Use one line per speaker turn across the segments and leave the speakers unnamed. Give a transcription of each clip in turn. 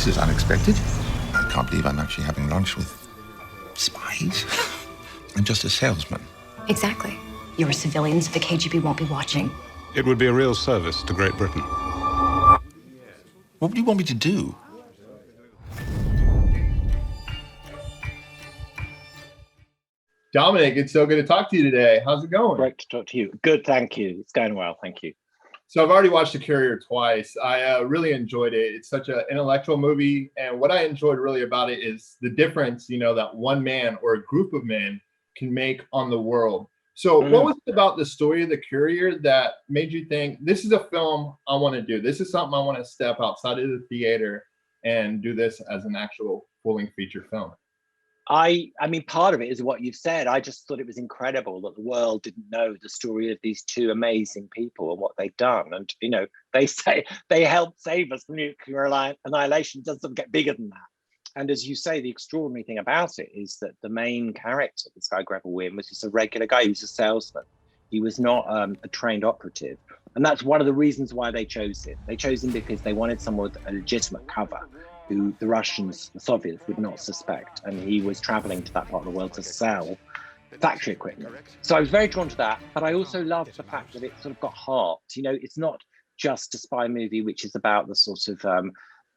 This is unexpected. I can't believe I'm actually having lunch with spies. I'm just a salesman.
Exactly. You're civilians, the KGB won't be watching.
It would be a real service to Great Britain.
What do you want me to do?
Dominic, it's so good to talk to you today. How's it going?
Great to talk to you. Good, thank you. It's going well, thank you.
So I've already watched The Courier twice. I really enjoyed it. It's such an intellectual movie. And what I enjoyed really about it is the difference, that one man or a group of men can make on the world. So what was it about the story of The Courier that made you think, this is a film I want to do? This is something I want to step outside of the theater and do this as an actual full-length feature film?
I mean, part of it is what you've said. I just thought it was incredible that the world didn't know the story of these two amazing people and what they've done. And, they say they helped save us from nuclear annihilation. It doesn't get bigger than that. And as you say, the extraordinary thing about it is that the main character, this guy Greville Wynne, was just a regular guy. He was a salesman. He was not a trained operative. And that's one of the reasons why they chose him. They chose him because they wanted someone with a legitimate cover who the Russians, the Soviets, would not suspect. And he was traveling to that part of the world to sell factory equipment. So I was very drawn to that. But I also loved the fact that it sort of got heart. It's not just a spy movie, which is about the sort of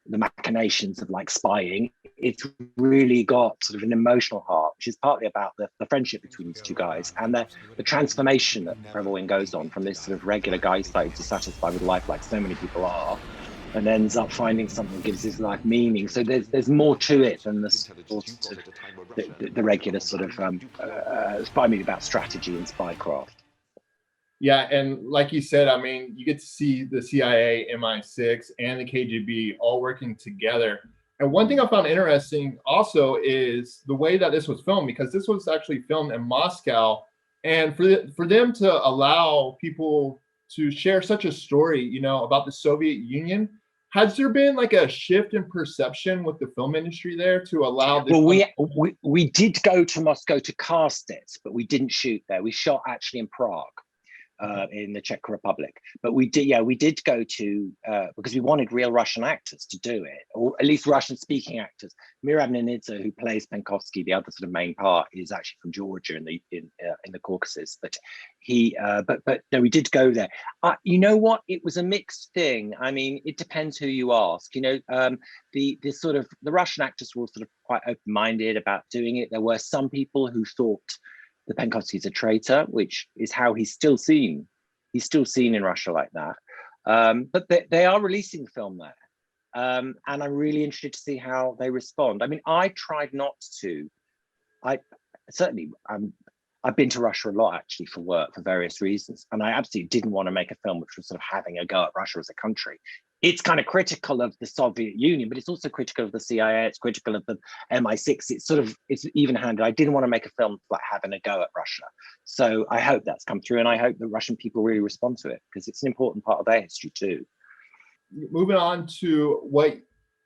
the machinations of like spying. It's really got sort of an emotional heart, which is partly about the friendship between these two guys and the transformation that Greville Wynne goes on from this sort of regular guy who's starting dissatisfied with life like so many people are, and ends up finding something that gives his life meaning. So there's more to it than the regular sort of spy movie about strategy and spycraft.
Yeah, and like you said, I mean, you get to see the CIA, MI6, and the KGB all working together. And one thing I found interesting also is the way that this was filmed, because this was actually filmed in Moscow. And for them to allow people to share such a story, about the Soviet Union, has there been like a shift in perception with the film industry there to allow this?
Well, we did go to Moscow to cast it, but we didn't shoot there. We shot actually in Prague. In the Czech Republic, but we did go to because we wanted real Russian actors to do it, or at least Russian-speaking actors. Merab Ninidze, who plays Penkovsky, the other sort of main part, is actually from Georgia in the Caucasus. But no, we did go there. You know what? It was a mixed thing. I mean, it depends who you ask. The Russian actors were sort of quite open-minded about doing it. There were some people who thought the Penkovsky's a traitor, which is how he's still seen. He's still seen in Russia like that. But they are releasing the film there. And I'm really interested to see how they respond. I mean, I tried not to. I've been to Russia a lot actually for work for various reasons. And I absolutely didn't want to make a film which was sort of having a go at Russia as a country. It's kind of critical of the Soviet Union, but it's also critical of the CIA. It's critical of the MI6. It's even-handed. I didn't want to make a film like having a go at Russia. So I hope that's come through, and I hope the Russian people really respond to it because it's an important part of their history too.
Moving on to what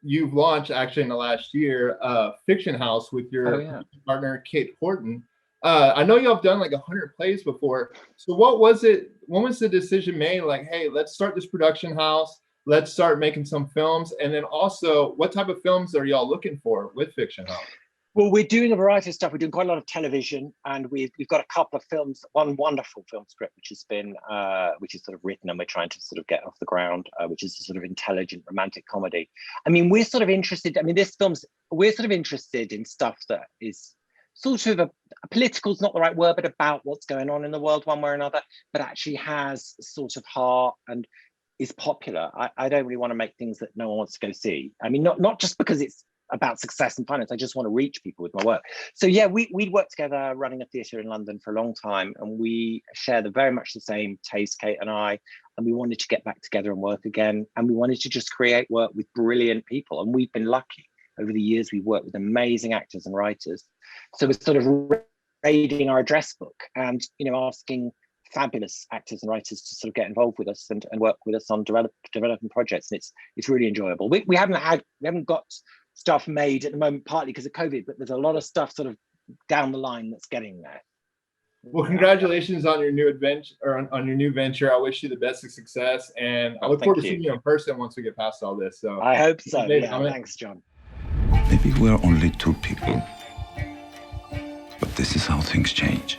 you've launched actually in the last year, Fiction House with your partner Kate Horton. I know you have done like 100 plays before. So what was it? When was the decision made? Like, hey, let's start this production house. Let's start making some films. And then also, what type of films are y'all looking for with Fiction House?
Well, we're doing a variety of stuff. We're doing quite a lot of television, and we've got a couple of films. One wonderful film script, which is sort of written, and we're trying to sort of get off the ground, which is a sort of intelligent romantic comedy. I mean, we're sort of interested. I mean, we're sort of interested in stuff that is sort of a political is not the right word, but about what's going on in the world one way or another, but actually has sort of heart and is popular. I don't really want to make things that no one wants to go see. I mean, not just because it's about success and finance. I just want to reach people with my work. So yeah, we'd worked together running a theatre in London for a long time, and we share very much the same taste, Kate and I, and we wanted to get back together and work again. And we wanted to just create work with brilliant people. And we've been lucky. Over the years, we've worked with amazing actors and writers. So we're sort of raiding our address book and, asking fabulous actors and writers to sort of get involved with us and work with us on developing projects. And it's really enjoyable. We haven't got stuff made at the moment, partly because of COVID, but there's a lot of stuff sort of down the line that's getting there.
Well, congratulations on your new adventure, or on your new venture. I wish you the best of success, and I look forward to seeing you in person once we get past all this. So
I hope so. Yeah, thanks, John.
Maybe we're only two people, but this is how things change.